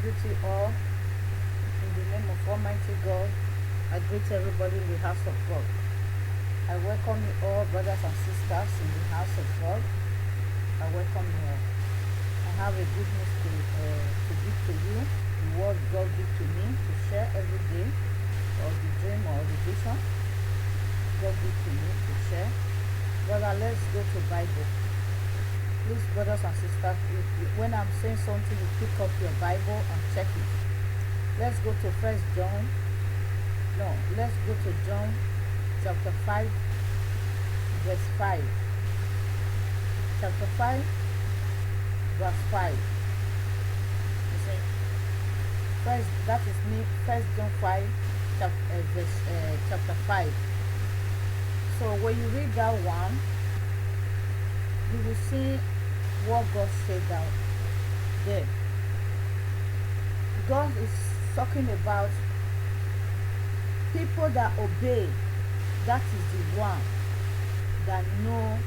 greet you all in the name of Almighty God. I greet everybody in the house of God. I welcome you all, brothers and sisters in the house of God. I welcome you all. I have a good news to give to you. The word God gives to me to share every day, or the dream or the vision God gives to me to share. Brother, let's go to Bible. Please, brothers and sisters, when I'm saying something, you pick up your Bible and check it. Let's go to First John. No, let's go to John chapter 5, verse 5. Chapter 5, verse 5. You see, that is me. First John 5, chapter 5. So when you read that one, you will see what God said down there. God is talking about people that obey. That is the one that know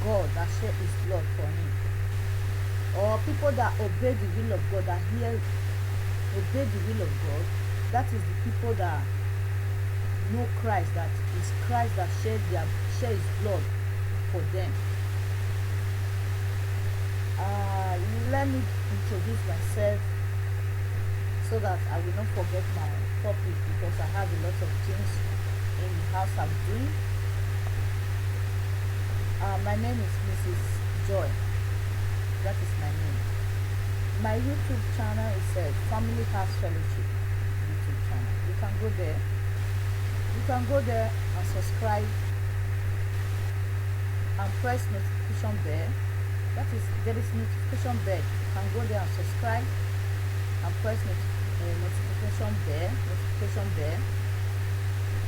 God, that shed his blood for him. Or people that obey the will of God, that obey the will of God. That is the people that know Christ, that is Christ that shed his blood for them. Let me introduce myself so that I will not forget my topic, because I have a lot of things in the house I'm doing. My name is Mrs. Joy. That is my name. My YouTube channel is Family House Fellowship YouTube channel. You can go there. You can go there and subscribe and press notification bell. There is notification bell. You can go there and subscribe and press notification bell,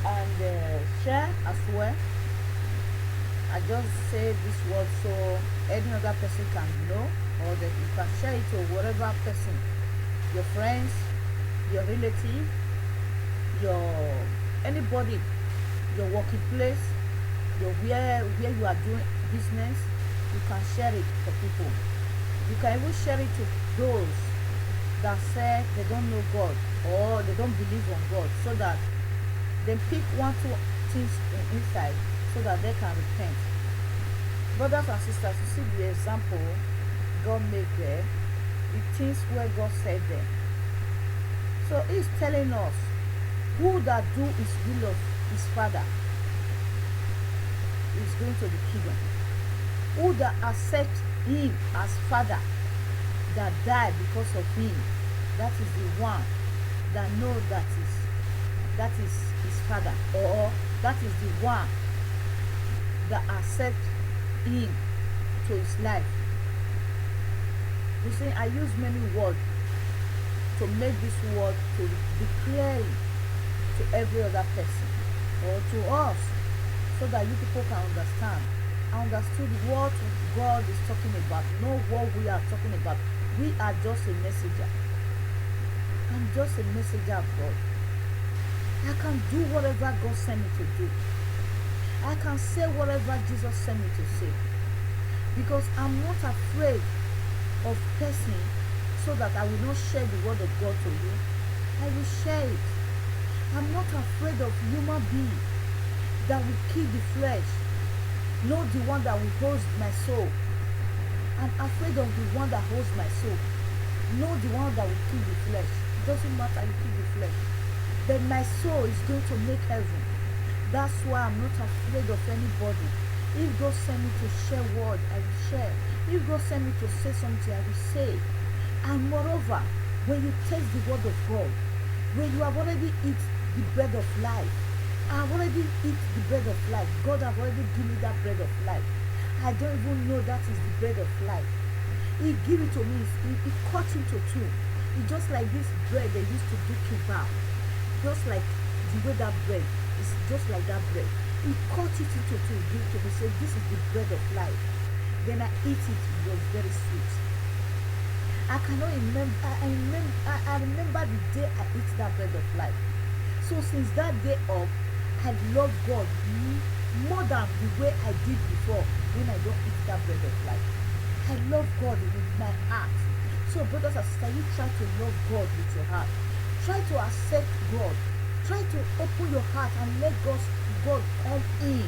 and share as well. I just say this word so any other person can know, or that you can share it to whatever person, your friends, your relative, anybody, your working place, where you are doing business. You can share it for people. You can even share it to those that say they don't know God or they don't believe on God, so that they pick one, two things inside so that they can repent. Brothers and sisters, you see the example God made there, the things where God said there. So he's telling us who that do his will of his Father is going to the kingdom. Who that accept him as Father, that died because of him, that is the one that know that is his Father, or that is the one that accept him to his life. You see, I use many words to make this word to be clear to every other person or to us, so that you people can understand. I understood what God is talking about, know what we are talking about. We are just a messenger. I'm just a messenger of God. I can do whatever God sent me to do. I can say whatever Jesus sent me to say, because I'm not afraid of person, so that I will not share the word of God to you. I will share it. I'm not afraid of human being that will kill the flesh. Know the one that will hold my soul. I'm afraid of the one that holds my soul. Know the one that will kill the flesh. It doesn't matter, you kill the flesh. But my soul is going to make heaven. That's why I'm not afraid of anybody. If God send me to share word, I will share. If God send me to say something, I will say. And moreover, when you taste the word of God, when you have already eat the bread of life, I have already eat the bread of life. God have already given me that bread of life. I don't even know that is the bread of life. He give it to me. He cut into two. It's just like this bread they used to do kebab. Just like the way that bread is, just like that bread. He cut it into two. Give it to me. Say, this is the bread of life. Then I eat it. It was very sweet. I cannot remember. I remember the day I eat that bread of life. So since that day up, I love God more than the way I did before when I don't eat that bread of life. I love God with my heart. So, brothers and sisters, you try to love God with your heart. Try to accept God. Try to open your heart and let God come in,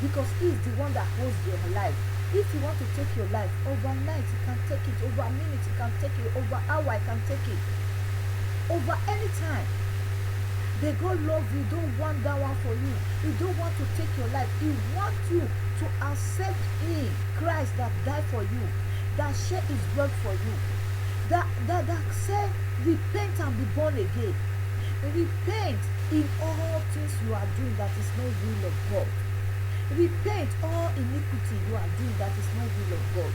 because He is the one that holds your life. If you want to take your life overnight, He can take it. Over a minute, He can take it. Over an hour, He can take it. Over any time. But God loves you. Don't want that one for you. He don't want to take your life. He wants you to accept Him, Christ that died for you, that shed His blood for you, that said, repent and be born again. Repent in all things you are doing that is not will of God. Repent all iniquity you are doing that is not will of God.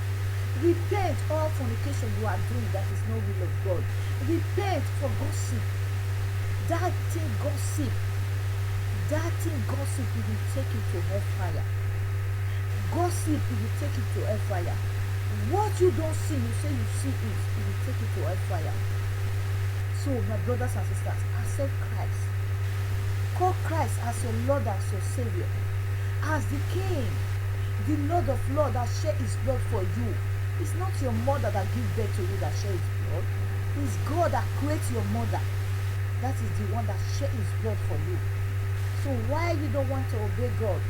Repent all fornication you are doing that is not will of God. Repent for gossip. That thing gossip, you will take it to hellfire. Gossip, you will take it to hellfire. What you don't see, you say you see it, you will take it to hellfire. So, my brothers and sisters, accept Christ. Call Christ as your Lord, as your Savior, as the King, the Lord of Lords that shed His blood for you. It's not your mother that gives birth to you that shed His blood. It's God that creates your mother. That is the one that shed His blood for you. So why you don't want to obey God?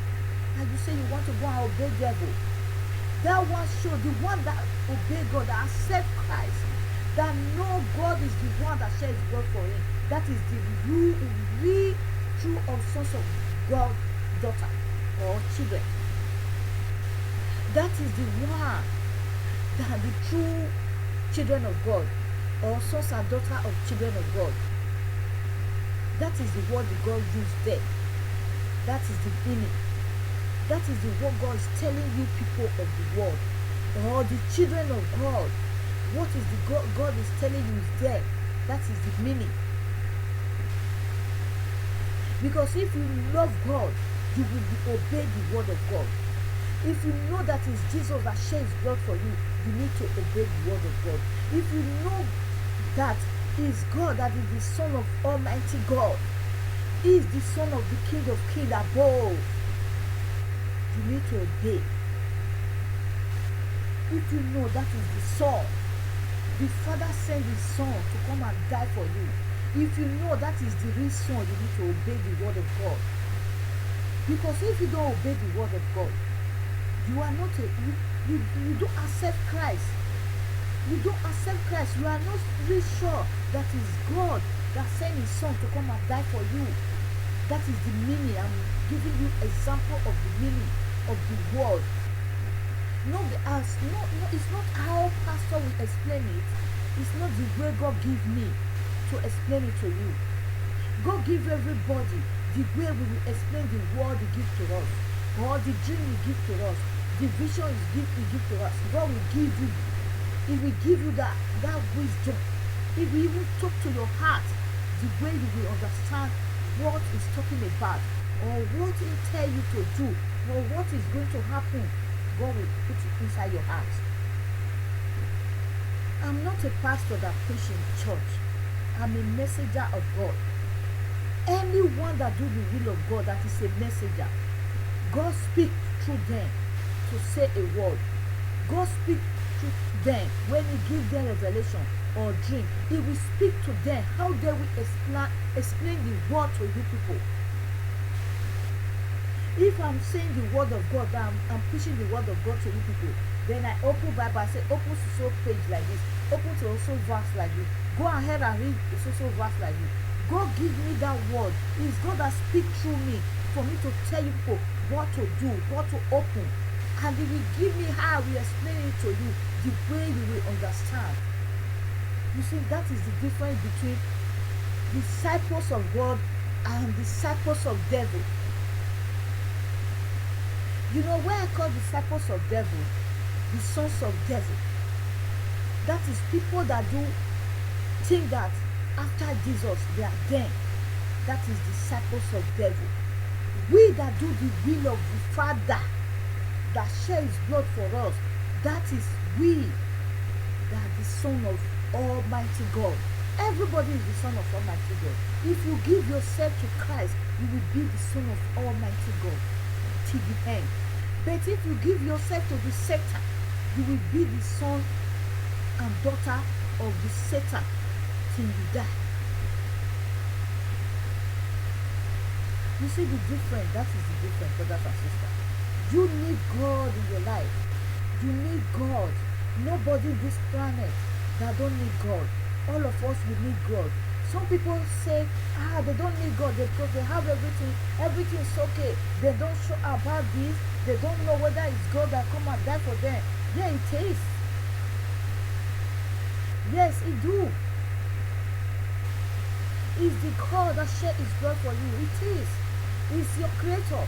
And you say you want to go and obey devil. That one show the one that obey God, that accept Christ, that know God is the one that shed His blood for him. That is the real true of sons of God, daughter or children. That is the one that the true children of God, or sons and daughter of children of God. That is the word that God used there. That is the meaning. That is the word God is telling you, people of the world, or the children of God. What is the God is telling you is there. That is the meaning. Because if you love God, you will obey the word of God. If you know that it's Jesus that shed His blood for you, you need to obey the word of God. If you know that is God, that is the Son of Almighty God, He is the Son of the King of Kings above, you need to obey. If you know that is the Son, the Father sent His Son to come and die for you. If you know that is the real Son, you need to obey the word of God. Because if you don't obey the word of God, you are not you don't accept Christ. You don't accept Christ. You are not really sure that is God that sent His Son to come and die for you. That is the meaning. I'm giving you example of the meaning of the word. It's not how pastor will explain it. It's not the way God give me to explain it to you. God give everybody the way we will explain the word He give to us, or the dream He give to us, the vision He give to us. God will give you. He will give you that wisdom. He will even talk to your heart the way you will understand what He's talking about, or what He tell you to do, or what is going to happen. God will put it inside your heart. I'm not a pastor that preach in church. I'm a messenger of God. Anyone that do the will of God, that is a messenger. God speak through them to say a word. God speak through them when He give them revelation or dream. He will speak to them how they will explain the word to you people. If I'm saying the word of God, I'm preaching the word of God to you people, then I open Bible, I say open so page like this, open to also verse like this, go ahead and read the so verse like this. God give me that word. It's God that speak through me for me to tell you people what to do, what to open. And He will give me how we explain it to you, the way you will understand. You see, that is the difference between disciples of God and disciples of devil. You know why I call disciples of devil the sons of devil? That is people that do think that after Jesus they are them. That is disciples of devil. We that do the will of the Father that shed His blood for us, that is we that are the Son of Almighty God. Everybody is the Son of Almighty God. If you give yourself to Christ, you will be the Son of Almighty God till the end. But if you give yourself to the Satan, you will be the son and daughter of the Satan till you die. You see the difference? That is the difference, brothers and sisters. You need God in your life. You need God. Nobody on this planet that don't need God. All of us will need God. Some people say, they don't need God because they have everything. Everything is okay. They don't show about this. They don't know whether it's God that come and die for them. Yeah, it is. Yes, it do. It's the God that shed his blood for you. It is. It's your creator.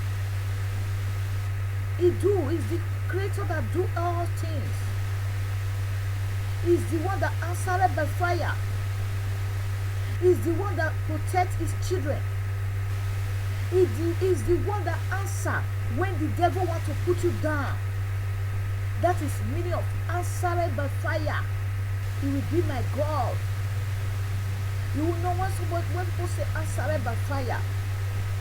It do. It's the creator that do all things. It's the one that answered by fire. Is the one that protects his children. Is the one that answers when the devil wants to put you down. That is meaning of answered by fire. He will be my God. You will know when people say answered by fire,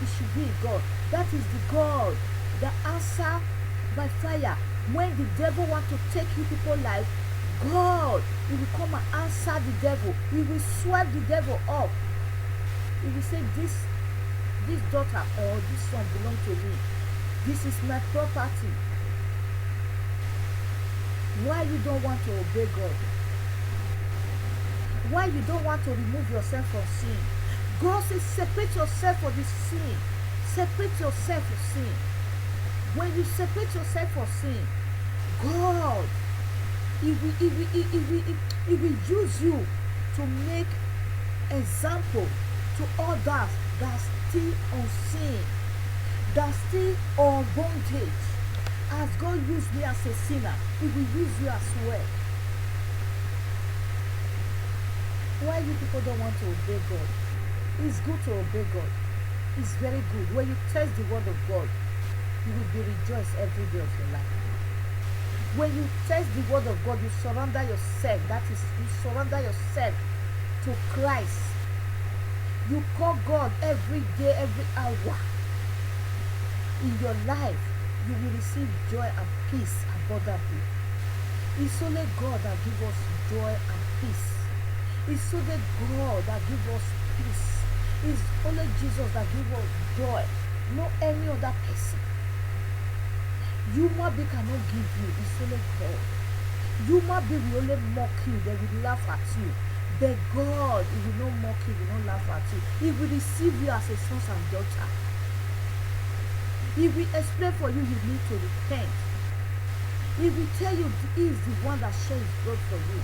it should be God. That is the God that answers by fire. When the devil wants to take you people's life, God, he will come and answer the devil. He will swipe the devil up. He will say, this daughter or this son belongs to me. This is my property. Why you don't want to obey God? Why you don't want to remove yourself from sin? God says, separate yourself from this sin. Separate yourself from sin. When you separate yourself from sin, God, He will use you to make example to others that still on sin, that still on bondage. As God used me as a sinner, He will use you as well. Why you people don't want to obey God? It's good to obey God. It's very good. When you test the word of God, you will be rejoiced every day of your life. When you test the word of God, you surrender yourself. That is, you surrender yourself to Christ. You call God every day, every hour. In your life, you will receive joy and peace abundantly. It's only God that gives us joy and peace. It's only God that gives us peace. It's only Jesus that gives us joy. Not any other person. Human being cannot give you. It's only God. Human being will only mock you. They will laugh at you. But God, He will not mock you. He will not laugh at you. He will receive you as a son and daughter. He will explain for you need to repent. He will tell you He is the one that shed His blood for you.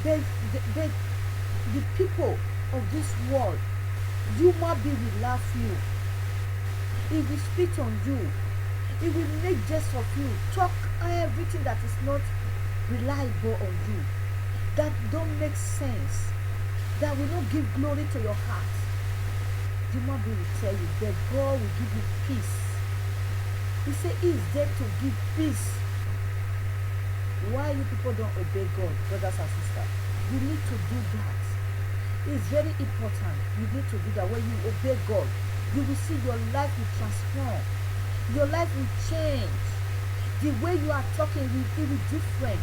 The people of this world, human being will laugh you. He will spit on you. He will make jest of you, talk everything that is not reliable on you, that don't make sense, that will not give glory to your heart. Human being will tell you that God will give you peace. He said He is there to give peace. Why you people don't obey God, brothers and sisters? You need to do that. It's very important. You need to do that. When you obey God, you will see your life will transform. Your life will change. The way you are talking will be different.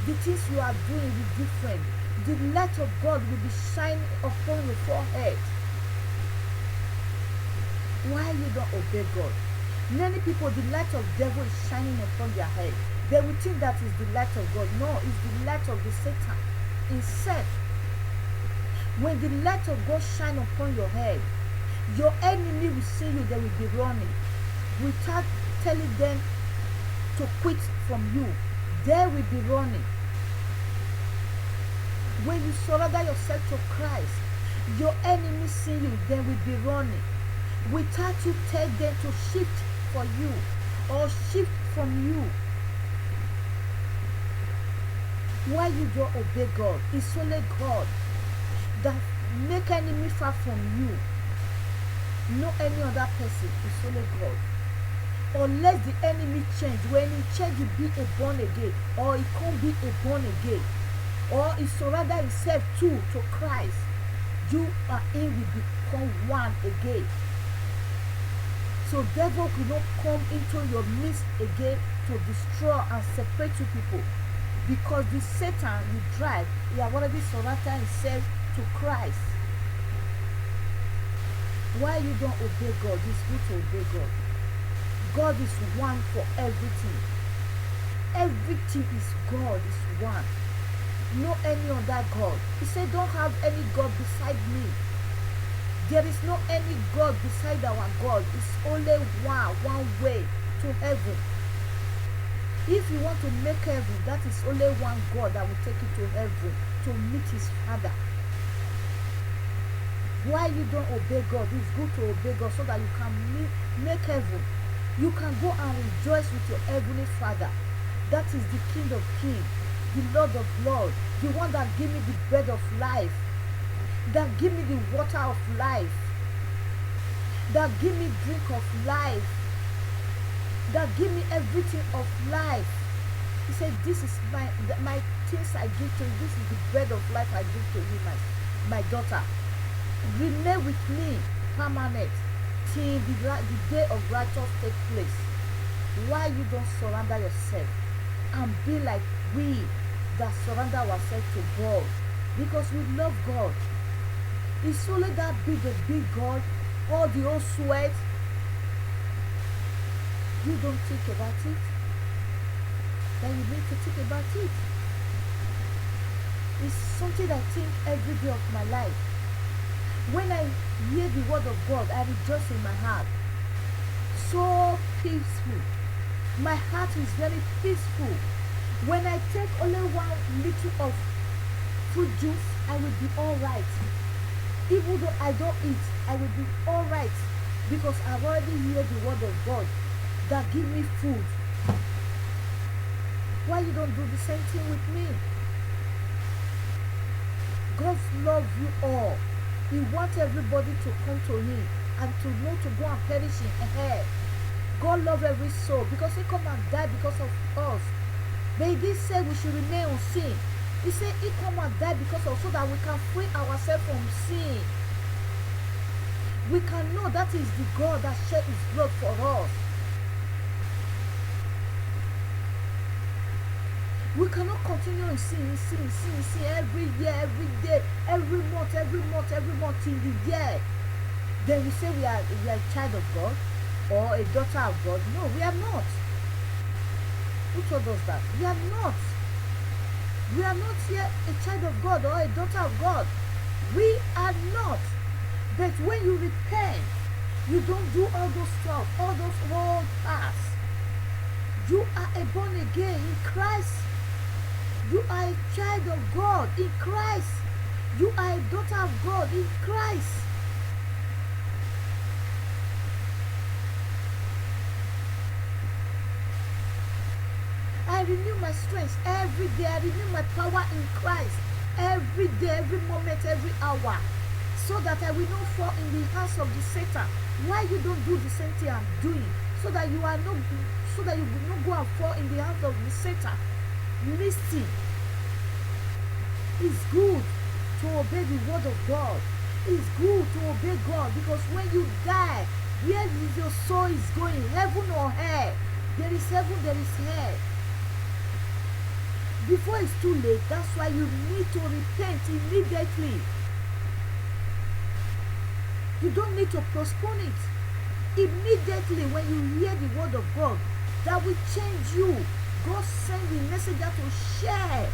The things you are doing will be different. The light of God will be shining upon your forehead. Why you don't obey God? Many people, the light of the devil is shining upon their head. They will think that is the light of God. No, it's the light of the Satan himself. When the light of God shines upon your head, your enemy will see you, they will be running. Without telling them to quit from you, they will be running. When you surrender yourself to Christ, your enemy see you, they will be running. Without you tell them to shift for you or shift from you. Why you don't obey God? It's only God that make enemy far from you. No any other person. It's only God. Unless the enemy change. When he change, he be a born again, or he can't be a born again, or he surrender himself to Christ. You and him will become one again. So devil could not come into your midst again to destroy and separate you people. Because the Satan you drive, he have already surrendered himself to Christ. Why you don't obey God? It's good to obey God. God is one for everything. Everything is God, is one. No any other God. He said, don't have any God beside me. There is no any God beside our God. It's only one way to heaven. If you want to make heaven, that is only one God that will take you to heaven, to meet his Father. Why you don't obey God? It's good to obey God so that you can make heaven. You can go and rejoice with your heavenly Father. That is the King of Kings, the Lord of Lords, the one that give me the bread of life, that give me the water of life, that give me drink of life, that give me everything of life. He said, this is my things I give to you. This is the bread of life I give to you, my daughter. Remain with me permanent till the day of righteousness take place. Why you don't surrender yourself and be like we that surrender ourselves to God? Because we love God. It's only that big a big God, all the old sweat. You don't think about it, then you need to think about it. It's something I think every day of my life. When I hear the word of God, I rejoice in my heart. So peaceful. My heart is very peaceful. When I take only one little of fruit juice, I will be all right. Even though I don't eat, I will be all right. Because I've already heard the word of God that give me food. Why you don't do the same thing with me? God loves you all. He wants everybody to come to him and to know to go and perish in hell. God loves every soul because he come and die because of us. But he did say we should remain on sin. He said he come and die because of so that we can free ourselves from sin. We can know that is the God that shed his blood for us. We cannot continue in sin every year, every day, every month till the year. Then we say we are a child of God or a daughter of God. No, we are not. Who told us that? We are not. We are not yet a child of God or a daughter of God. We are not. But when you repent, you don't do all those stuff, all those old paths. You are a born again in Christ. You are a child of God in Christ. You are a daughter of God in Christ. I renew my strength every day. I renew my power in Christ every day, every moment, every hour, so that I will not fall in the hands of the Satan. Why you don't do the same thing I'm doing? So that you will not go and fall in the hands of the Satan. Listen. It's good to obey the word of God. It's good to obey God because when you die, where is your soul is going? Heaven or hell? There is heaven, there is hell. Before it's too late, that's why you need to repent immediately. You don't need to postpone it. Immediately when you hear the word of God, that will change you. God send the messenger to share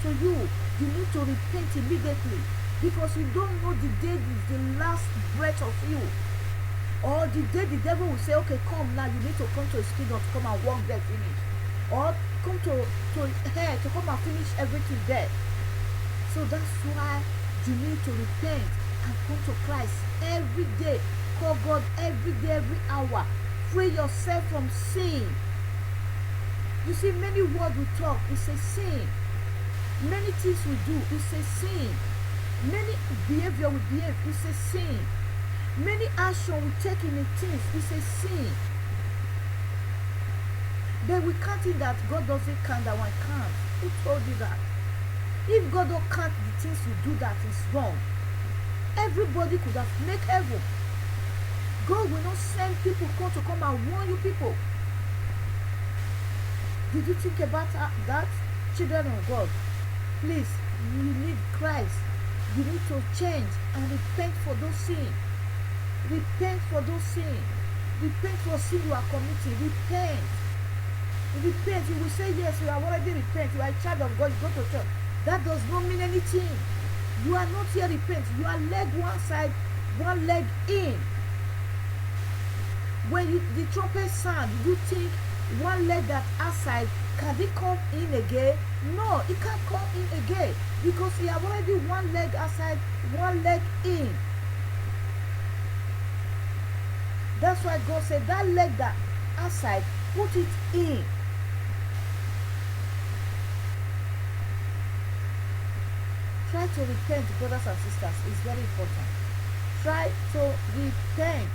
to you. You need to repent immediately because you don't know the day is the last breath of you. Or the day the devil will say, okay, come now, you need to come to his kingdom to come and walk there, finish. Or come to hell to come and finish everything there. So that's why you need to repent and come to Christ every day. Call God every day, every hour. Free yourself from sin. You see, many words we talk, it's a sin. Many things we do, it's a sin. Many behavior we behave, it's a sin. Many action we take in the things, it's a sin. But we can't think that God doesn't count that one can't. Who told you that? If God don't count the things you do that is wrong, everybody could have made heaven. God will not send people to come and warn you people. Did you think about that? children of God, please, you need Christ. You need to change and repent for those sins. Repent for those sins. Repent for sin you are committing. Repent. Repent. You will say, yes, you have already repent. You are a child of God. You go to church. That does not mean anything. You are not here repent. You are leg one side, one leg in. When the trumpet sound, you think one leg that outside, can it come in again? No, it can't come in again because you have already one leg outside, one leg in. That's why God said that leg that outside, put it in. Try to repent, brothers and sisters. It's very important. Try to repent.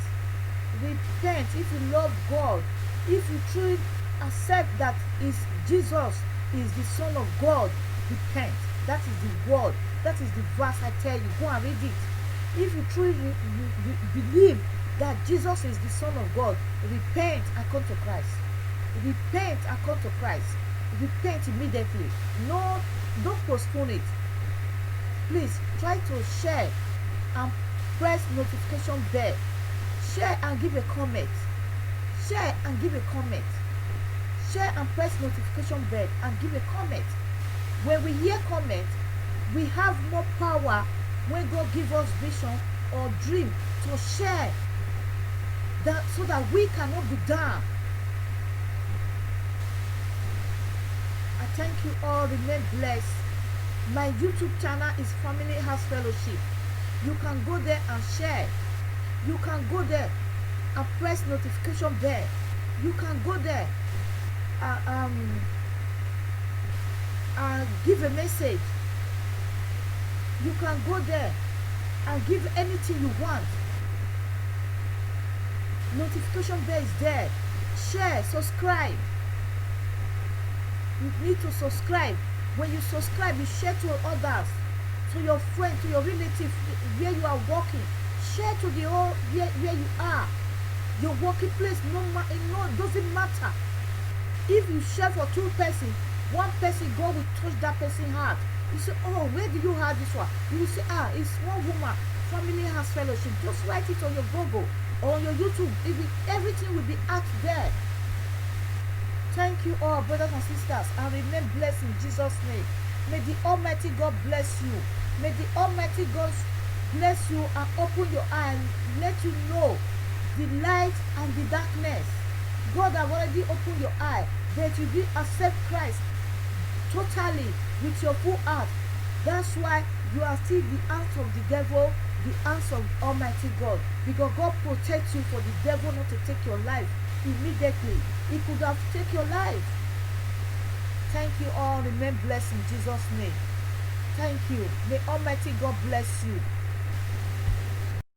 Repent if you love God. If you truly accept that Jesus is the Son of God, repent. That is the word. That is the verse I tell you. Go and read it. If you truly believe that Jesus is the Son of God, repent and come to Christ. Repent and come to Christ. Repent immediately. No, don't postpone it. Please try to share and press notification bell. Share and give a comment. Share and give a comment. Share and press notification bell and give a comment. When we hear comment, we have more power when God gives us vision or dream to share that so that we cannot be down. I thank you all. Remain blessed. My YouTube channel is Family House Fellowship. You can go there and share. You can go there and press notification bell. You can go there and give a message. You can go there and give anything you want. Notification bell is there. Share, subscribe. You need to subscribe. When you subscribe, you share to others, to your friends, to your relatives, where you are working. Share to the whole where you are. Your working place, it doesn't matter. If you share for 2 persons, 1 person, God will touch that person's heart. You say, oh, where did you have this one? You will say, it's one woman, Family House Fellowship. Just write it on your Google or on your YouTube. Everything will be out there. Thank you all, brothers and sisters, and remain blessed in Jesus' name. May the Almighty God bless you. May the Almighty God bless you and open your eyes and let you know the light and the darkness. God has already opened your eye, but you did accept Christ totally with your full heart. That's why you are still the hands of the devil, the hands of Almighty God, because God protects you for the devil not to take your life immediately. He could have taken your life. Thank you all. Remain blessed in Jesus' name. Thank you. May Almighty God bless you.